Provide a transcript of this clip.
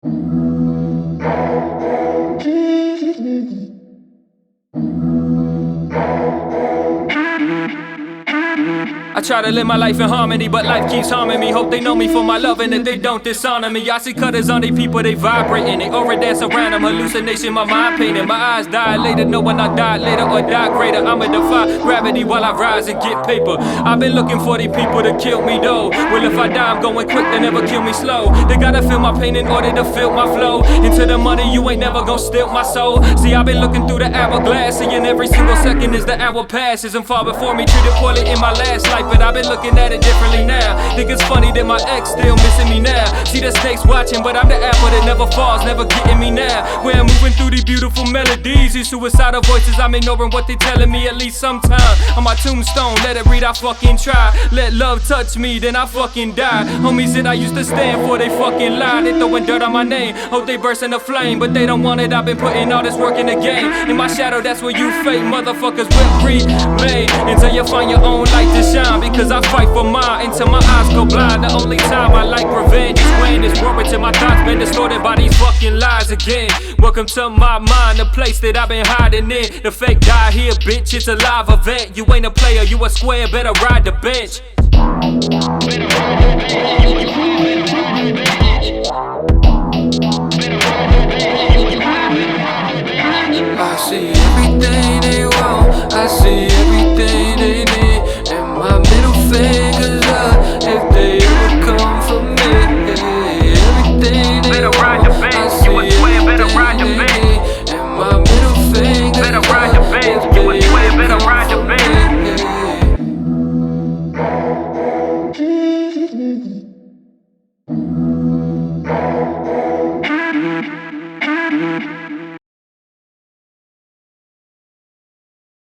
I try to live my life in harmony, but life keeps harming me. Hope they know me for my love and that they don't dishonor me. I see cutters on they people, they vibrating. They over dance around them, hallucination, my mind painting. My eyes dilated, knowing I die later or die greater. I'ma defy gravity while I rise and get paper. I've been looking for these people to kill me though. Well, if I die, I'm going quick, they never kill me slow. They gotta feel my pain in order to feel my flow. Into the money, you ain't never gonna steal my soul. See, I've been looking through the hourglass, seeing every single second as the hour passes. And far before me, treated poorly in my last life, but I've been looking at it differently now. Think it's funny that my ex still missing me now. See the snakes watching, but I'm the apple that never falls, never getting me now. Where I'm moving through these beautiful melodies, these suicidal voices, I'm ignoring what they telling me at least sometime. On my tombstone, let it read, I fucking try. Let love touch me, then I fucking die. Homies that I used to stand for, they fucking lie. They throwing dirt on my name, hope they burst in a flame, but they don't want it. I've been putting all this work in the game. In my shadow, that's where you fake motherfuckers will relay until you find your own light to shine. Because I fight for mine until my eyes go blind. The only time I like revenge is when it's war till my thoughts been distorted by these fucking lies again. Welcome to my mind, the place that I've been hiding in. The fake die here, bitch, it's a live event. You ain't a player, you a square, better ride the bench.